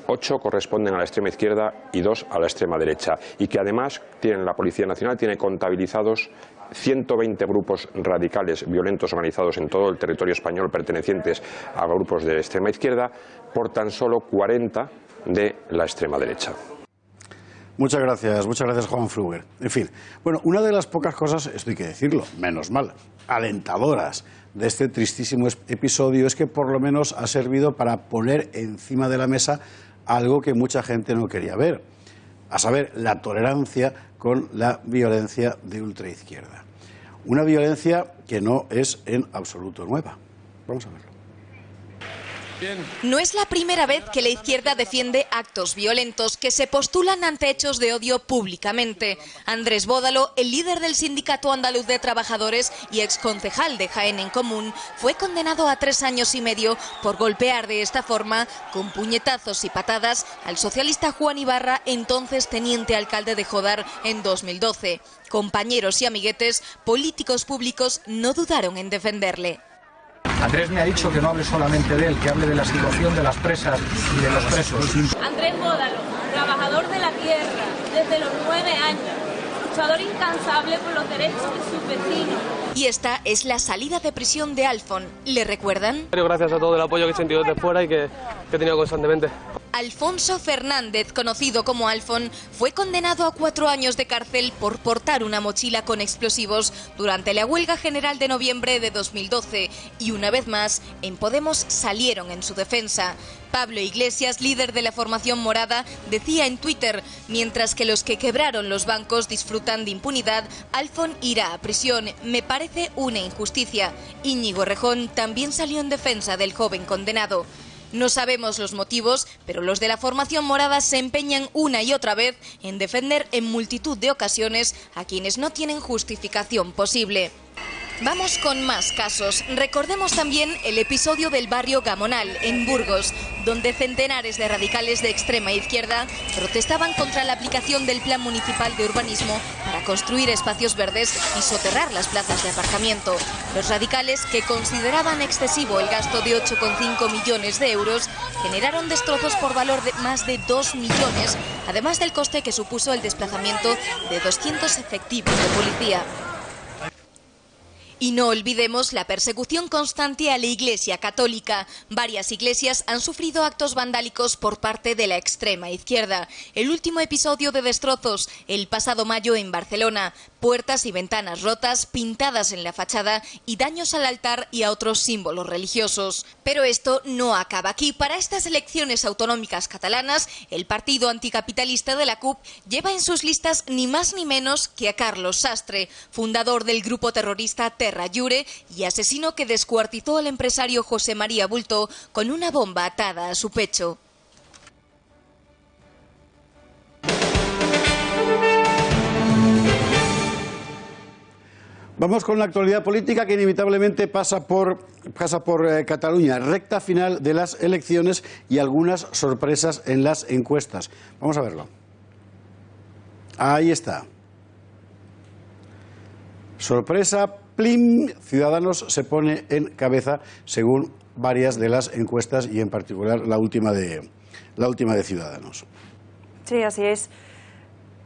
8 corresponden a la extrema izquierda y 2 a la extrema derecha, y que además la Policía Nacional tiene contabilizados 120 grupos radicales violentos organizados en todo el territorio español pertenecientes a grupos de extrema izquierda, por tan solo 40 de la extrema derecha. Muchas gracias Juan Fruger. En fin, bueno, una de las pocas cosas, esto hay que decirlo, menos mal, alentadoras de este tristísimo episodio es que por lo menos ha servido para poner encima de la mesa algo que mucha gente no quería ver, a saber, la tolerancia con la violencia de ultraizquierda. Una violencia que no es en absoluto nueva. Vamos a verlo. No es la primera vez que la izquierda defiende actos violentos que se postulan ante hechos de odio públicamente. Andrés Bódalo, el líder del Sindicato Andaluz de Trabajadores y exconcejal de Jaén en Común, fue condenado a 3 años y medio por golpear de esta forma, con puñetazos y patadas, al socialista Juan Ibarra, entonces teniente alcalde de Jodar, en 2012. Compañeros y amiguetes, políticos públicos no dudaron en defenderle. Andrés me ha dicho que no hable solamente de él, que hable de la situación de las presas y de los presos. Andrés Bódalo, trabajador de la tierra desde los 9 años, luchador incansable por los derechos de sus vecinos. Y esta es la salida de prisión de Alfon. ¿Le recuerdan? Gracias a todo el apoyo que he sentido desde fuera y que he tenido constantemente. Alfonso Fernández, conocido como Alfon, fue condenado a 4 años de cárcel por portar una mochila con explosivos durante la huelga general de noviembre de 2012. Y una vez más, en Podemos salieron en su defensa. Pablo Iglesias, líder de la formación morada, decía en Twitter: mientras que los que quebraron los bancos disfrutan de impunidad, Alfon irá a prisión. Me parece una injusticia. Íñigo Errejón también salió en defensa del joven condenado. No sabemos los motivos, pero los de la formación morada se empeñan una y otra vez en defender en multitud de ocasiones a quienes no tienen justificación posible. Vamos con más casos. Recordemos también el episodio del barrio Gamonal, en Burgos, donde centenares de radicales de extrema izquierda protestaban contra la aplicación del Plan Municipal de Urbanismo para construir espacios verdes y soterrar las plazas de aparcamiento. Los radicales, que consideraban excesivo el gasto de 8,5 millones de euros, generaron destrozos por valor de más de 2 millones, además del coste que supuso el desplazamiento de 200 efectivos de policía. Y no olvidemos la persecución constante a la Iglesia Católica. Varias iglesias han sufrido actos vandálicos por parte de la extrema izquierda. El último episodio de destrozos, el pasado mayo en Barcelona. Puertas y ventanas rotas, pintadas en la fachada y daños al altar y a otros símbolos religiosos. Pero esto no acaba aquí. Para estas elecciones autonómicas catalanas, el partido anticapitalista de la CUP lleva en sus listas ni más ni menos que a Carlos Sastre, fundador del grupo terrorista Terra Llure y asesino que descuartizó al empresario José María Bulto con una bomba atada a su pecho. Vamos con la actualidad política que inevitablemente pasa por Cataluña, recta final de las elecciones y algunas sorpresas en las encuestas. Vamos a verlo. Ahí está. Sorpresa ¡plim! Ciudadanos se pone en cabeza según varias de las encuestas y en particular la última de Ciudadanos. Sí, así es.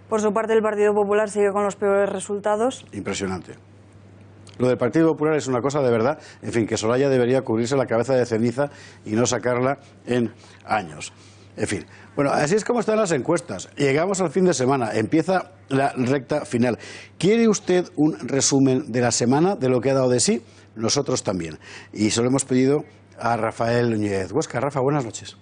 Por su parte, el Partido Popular sigue con los peores resultados. Impresionante. Lo del Partido Popular es una cosa de verdad. En fin, que Soraya debería cubrirse la cabeza de ceniza y no sacarla en años. En fin. Bueno, así es como están las encuestas. Llegamos al fin de semana. Empieza la recta final. ¿Quiere usted un resumen de la semana, de lo que ha dado de sí? Nosotros también. Y se lo hemos pedido a Rafael Núñez Huesca. Rafa, buenas noches.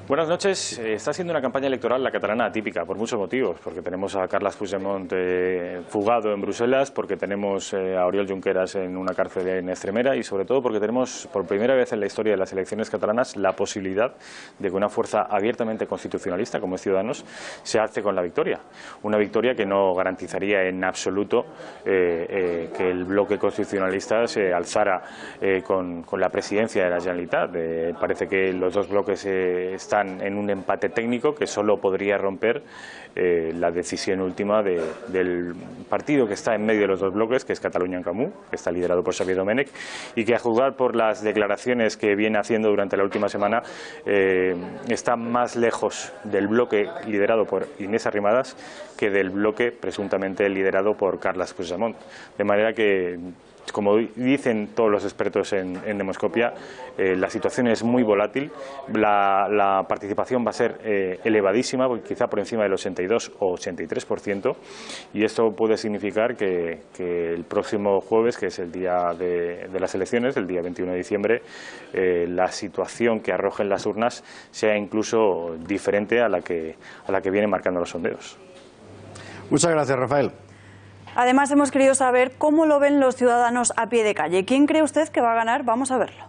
Buenas noches. Está siendo una campaña electoral la catalana atípica por muchos motivos, porque tenemos a Carles Puigdemont fugado en Bruselas, porque tenemos a Oriol Junqueras en una cárcel en Extremera y sobre todo porque tenemos por primera vez en la historia de las elecciones catalanas la posibilidad de que una fuerza abiertamente constitucionalista como es Ciudadanos se alce con la victoria. Una victoria que no garantizaría en absoluto que el bloque constitucionalista se alzara con la presidencia de la Generalitat. Parece que los dos bloques están en un empate técnico que solo podría romper la decisión última del partido que está en medio de los dos bloques, que es Catalunya en Comú, que está liderado por Xavier Domènech, y que a juzgar por las declaraciones que viene haciendo durante la última semana está más lejos del bloque liderado por Inés Arrimadas que del bloque presuntamente liderado por Carles Puigdemont. De manera que, como dicen todos los expertos en Demoscopia, la situación es muy volátil, la participación va a ser elevadísima, quizá por encima del 82 o 83%, y esto puede significar que el próximo jueves, que es el día de las elecciones, el día 21 de diciembre, la situación que arrojen las urnas sea incluso diferente a la que vienen marcando los sondeos. Muchas gracias, Rafael. Además, hemos querido saber cómo lo ven los ciudadanos a pie de calle. ¿Quién cree usted que va a ganar? Vamos a verlo.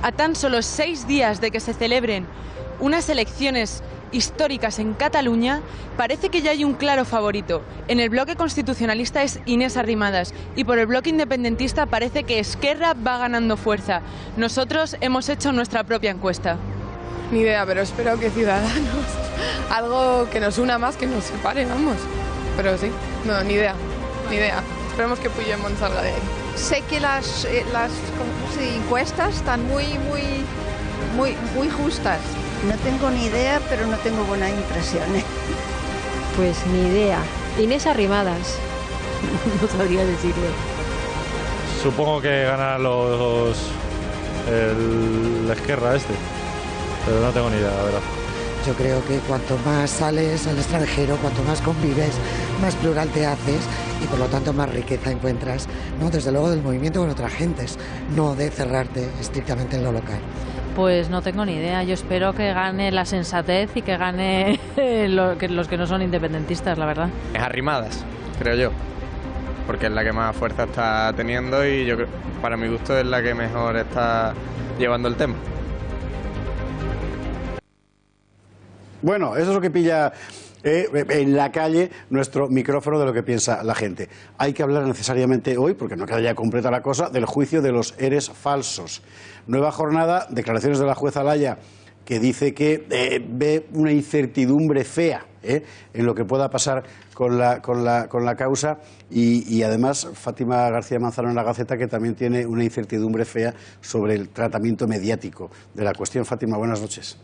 A tan solo 6 días de que se celebren unas elecciones históricas en Cataluña, parece que ya hay un claro favorito. En el bloque constitucionalista es Inés Arrimadas y por el bloque independentista parece que Esquerra va ganando fuerza. Nosotros hemos hecho nuestra propia encuesta. Ni idea, pero espero que Ciudadanos, algo que nos una más que nos separe, vamos. Pero sí, no, ni idea. Esperemos que Puigdemont salga de ahí. Sé que las encuestas están muy justas. No tengo ni idea, pero no tengo buenas impresiones. Pues ni idea. Inés Arrimadas. No sabría decirle. Supongo que gana la Esquerra pero no tengo ni idea, la verdad. Yo creo que cuanto más sales al extranjero, cuanto más convives, más plural te haces y por lo tanto más riqueza encuentras, ¿no? Desde luego del movimiento con otras gentes, no de cerrarte estrictamente en lo local. Pues no tengo ni idea. Yo espero que gane la sensatez y que gane los que no son independentistas, la verdad. Es Arrimadas, creo yo, porque es la que más fuerza está teniendo y yo creo, para mi gusto es la que mejor está llevando el tema. Bueno, eso es lo que pilla en la calle nuestro micrófono de lo que piensa la gente. Hay que hablar necesariamente hoy, porque no queda ya completa la cosa, del juicio de los ERES falsos. Nueva jornada, declaraciones de la jueza Laya, que dice que ve una incertidumbre fea en lo que pueda pasar con la causa y además Fátima García Manzano en la Gaceta, que también tiene una incertidumbre fea sobre el tratamiento mediático de la cuestión. Fátima, buenas noches.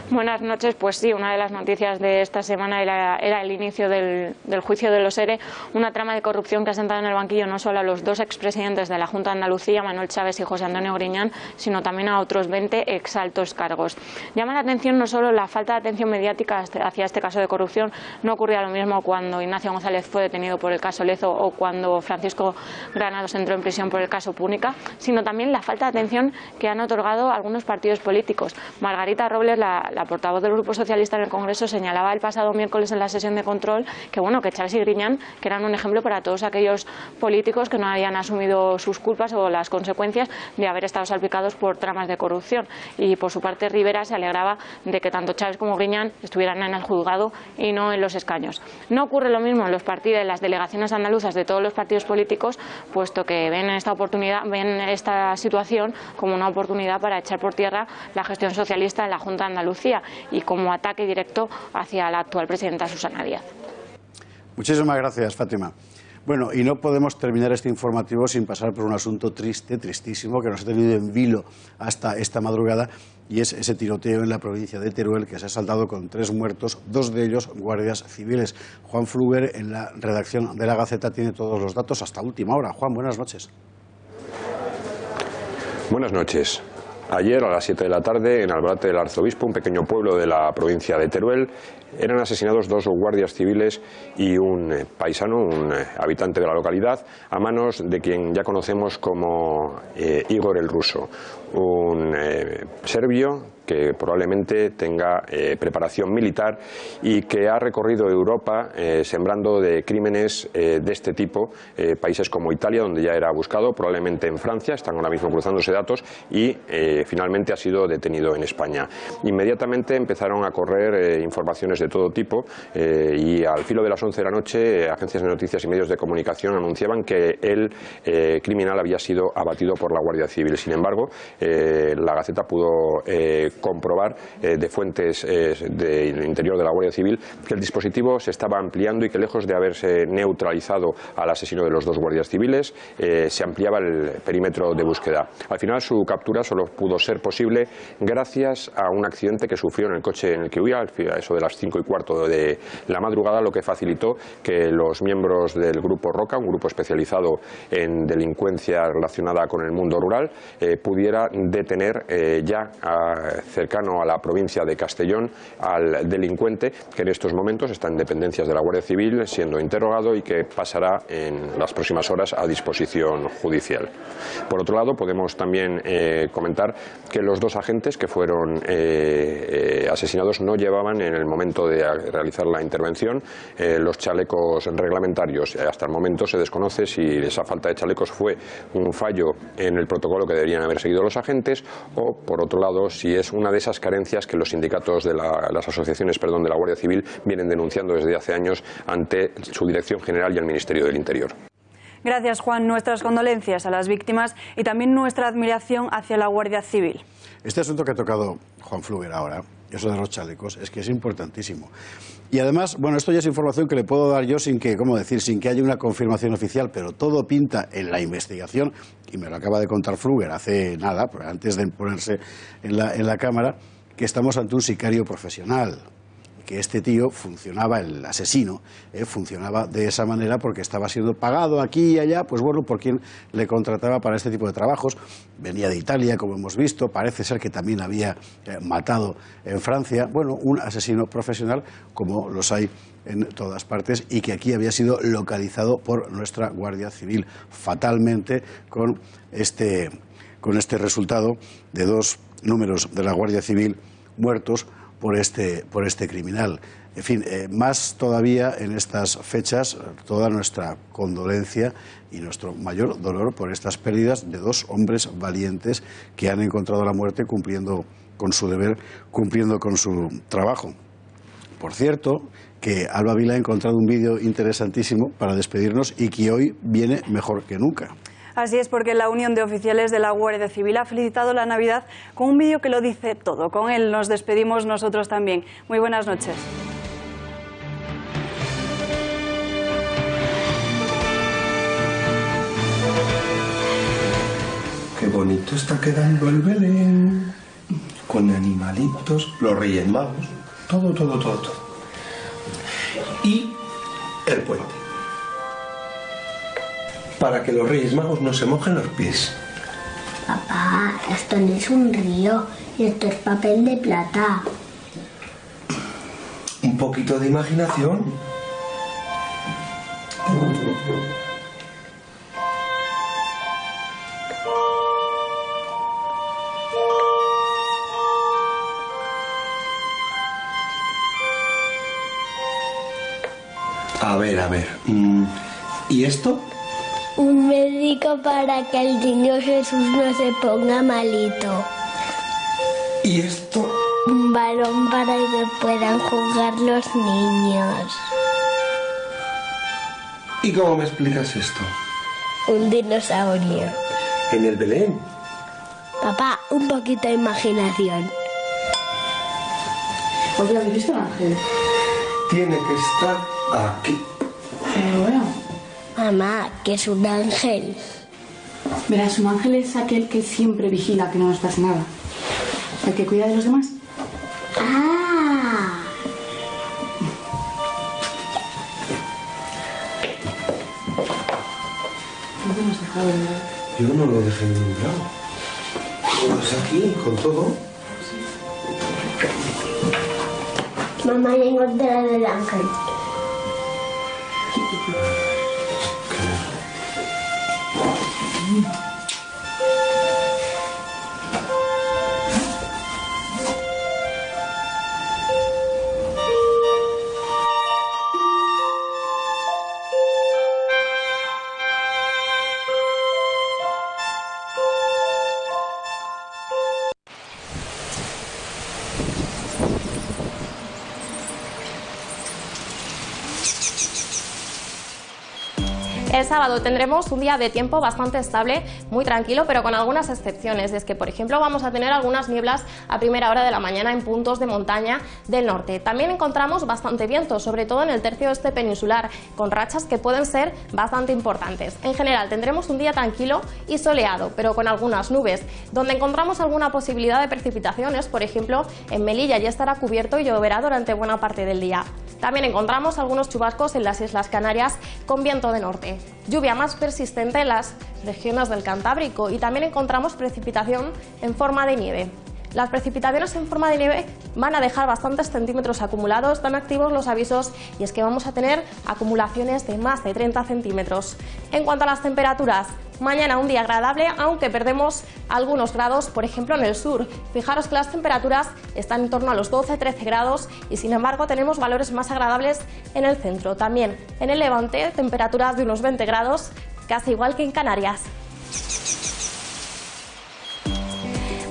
Buenas noches. Pues sí, una de las noticias de esta semana era el inicio del juicio de los ERE, una trama de corrupción que ha sentado en el banquillo no solo a los dos expresidentes de la Junta de Andalucía, Manuel Chávez y José Antonio Griñán, sino también a otros 20 exaltos cargos. Llama la atención no solo la falta de atención mediática hacia este caso de corrupción, no ocurría lo mismo cuando Ignacio González fue detenido por el caso Lezo o cuando Francisco Granados entró en prisión por el caso Púnica, sino también la falta de atención que han otorgado algunos partidos políticos. Margarita Robles, la portavoz del Grupo Socialista en el Congreso, señalaba el pasado miércoles en la sesión de control que Chávez y Griñán que eran un ejemplo para todos aquellos políticos que no habían asumido sus culpas o las consecuencias de haber estado salpicados por tramas de corrupción. Y por su parte Rivera se alegraba de que tanto Chávez como Griñán estuvieran en el juzgado y no en los escaños. No ocurre lo mismo en los partidos, en las delegaciones andaluzas de todos los partidos políticos, puesto que ven esta situación como una oportunidad para echar por tierra la gestión socialista en la Junta de Andalucía. Andalucía y como ataque directo hacia la actual presidenta Susana Díaz. Muchísimas gracias, Fátima. Bueno, y no podemos terminar este informativo sin pasar por un asunto triste, tristísimo, que nos ha tenido en vilo hasta esta madrugada, y es ese tiroteo en la provincia de Teruel que se ha saldado con 3 muertos, 2 de ellos guardias civiles. Juan Fluger, en la redacción de La Gaceta, tiene todos los datos hasta última hora. Juan, buenas noches. Buenas noches. Ayer a las 7 de la tarde, en Albarate del Arzobispo, un pequeño pueblo de la provincia de Teruel, eran asesinados 2 guardias civiles y un paisano, un habitante de la localidad, a manos de quien ya conocemos como Igor el Ruso, un serbio que probablemente tenga preparación militar y que ha recorrido Europa sembrando de crímenes de este tipo, países como Italia, donde ya era buscado, probablemente en Francia, están ahora mismo cruzándose datos, y finalmente ha sido detenido en España. Inmediatamente empezaron a correr informaciones de todo tipo y al filo de las 11 de la noche agencias de noticias y medios de comunicación anunciaban que el criminal había sido abatido por la Guardia Civil. Sin embargo, la Gaceta pudo comprobar de fuentes del interior de la Guardia Civil que el dispositivo se estaba ampliando y que, lejos de haberse neutralizado al asesino de los 2 guardias civiles, se ampliaba el perímetro de búsqueda. Al final su captura solo pudo ser posible gracias a un accidente que sufrió en el coche en el que huía, a eso de las 5:15 de la madrugada, lo que facilitó que los miembros del Grupo Roca, un grupo especializado en delincuencia relacionada con el mundo rural, pudiera detener ya cercano a la provincia de Castellón al delincuente, que en estos momentos está en dependencias de la Guardia Civil siendo interrogado y que pasará en las próximas horas a disposición judicial. Por otro lado, podemos también comentar que los 2 agentes que fueron asesinados no llevaban en el momento de realizar la intervención los chalecos reglamentarios. Hasta el momento se desconoce si esa falta de chalecos fue un fallo en el protocolo que deberían haber seguido los agentes o, por otro lado, si es una de esas carencias que los sindicatos de las asociaciones de la Guardia Civil vienen denunciando desde hace años ante su Dirección General y el Ministerio del Interior. Gracias, Juan. Nuestras condolencias a las víctimas y también nuestra admiración hacia la Guardia Civil. Este asunto que ha tocado Juan Fluger ahora, eso de los chalecos, es que es importantísimo. Y además, bueno, esto ya es información que le puedo dar yo sin que, sin que haya una confirmación oficial, pero todo pinta en la investigación, y me lo acaba de contar Fluger hace nada, antes de ponerse en la cámara, que estamos ante un sicario profesional. Que este tío funcionaba, el asesino, funcionaba de esa manera porque estaba siendo pagado aquí y allá, pues bueno, por quien le contrataba para este tipo de trabajos. Venía de Italia, como hemos visto, parece ser que también había matado en Francia. Bueno, un asesino profesional como los hay en todas partes y que aquí había sido localizado por nuestra Guardia Civil, fatalmente con este resultado de 2 números de la Guardia Civil muertos por este criminal. En fin, más todavía en estas fechas, toda nuestra condolencia y nuestro mayor dolor por estas pérdidas de 2 hombres valientes que han encontrado la muerte cumpliendo con su deber, cumpliendo con su trabajo. Por cierto, que Alba Vila ha encontrado un vídeo interesantísimo para despedirnos y que hoy viene mejor que nunca. Así es, porque la Unión de Oficiales de la Guardia Civil ha felicitado la Navidad con un vídeo que lo dice todo. Con él nos despedimos nosotros también. Muy buenas noches. Qué bonito está quedando el Belén, con animalitos, los Reyes Magos, todo. Y el puente. Para que los Reyes Magos no se mojen los pies. Papá, esto no es un río, esto es papel de plata. Un poquito de imaginación. A ver. ¿Y esto? Un médico para que el niño Jesús no se ponga malito. ¿Y esto? Un balón para que puedan jugar los niños. ¿Y cómo me explicas esto? Un dinosaurio. ¿En el Belén? Papá, un poquito de imaginación. Oye, ¿habéis visto el ángel? Tiene que estar aquí. Lo veo. Mamá, que es un ángel. Verás, un ángel es aquel que siempre vigila que no nos pase nada. El que cuida de los demás. ¡Ah! ¿Dónde hemos dejado, verdad? Yo no lo dejé en ningún lado. Pues aquí, con todo. Mamá, ya encontré el ángel. El sábado tendremos un día de tiempo bastante estable, muy tranquilo, pero con algunas excepciones. Es que, por ejemplo, vamos a tener algunas nieblas a primera hora de la mañana en puntos de montaña del norte. También encontramos bastante viento, sobre todo en el tercio este peninsular, con rachas que pueden ser bastante importantes. En general tendremos un día tranquilo y soleado, pero con algunas nubes. Donde encontramos alguna posibilidad de precipitaciones, por ejemplo, en Melilla ya estará cubierto y lloverá durante buena parte del día. También encontramos algunos chubascos en las Islas Canarias con viento de norte. Lluvia más persistente en las regiones del Cantábrico y también encontramos precipitación en forma de nieve. Las precipitaciones en forma de nieve van a dejar bastantes centímetros acumulados, están activos los avisos y es que vamos a tener acumulaciones de más de 30 centímetros. En cuanto a las temperaturas, mañana un día agradable, aunque perdemos algunos grados, por ejemplo en el sur. Fijaros que las temperaturas están en torno a los 12-13 grados y sin embargo tenemos valores más agradables en el centro. También en el levante, temperaturas de unos 20 grados, casi igual que en Canarias.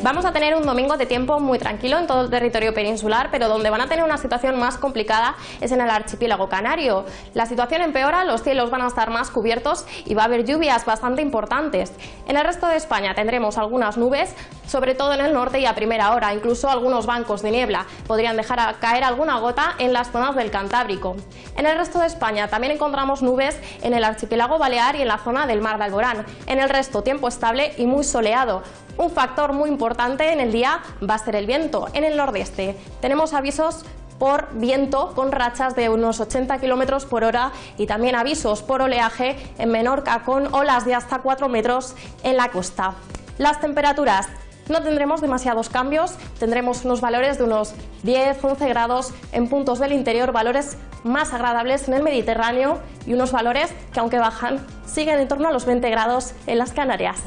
Vamos a tener un domingo de tiempo muy tranquilo en todo el territorio peninsular, pero donde van a tener una situación más complicada es en el archipiélago canario. La situación empeora, los cielos van a estar más cubiertos y va a haber lluvias bastante importantes. En el resto de España tendremos algunas nubes, sobre todo en el norte y a primera hora, incluso algunos bancos de niebla. Podrían dejar caer alguna gota en las zonas del Cantábrico. En el resto de España también encontramos nubes en el archipiélago balear y en la zona del Mar de Alborán. En el resto tiempo estable y muy soleado. Un factor muy importante en el día va a ser el viento. En el nordeste tenemos avisos por viento con rachas de unos 80 km por hora y también avisos por oleaje en Menorca con olas de hasta 4 metros en la costa. Las temperaturas: no tendremos demasiados cambios, tendremos unos valores de unos 10-11 grados en puntos del interior, valores más agradables en el Mediterráneo y unos valores que, aunque bajan, siguen en torno a los 20 grados en las Canarias.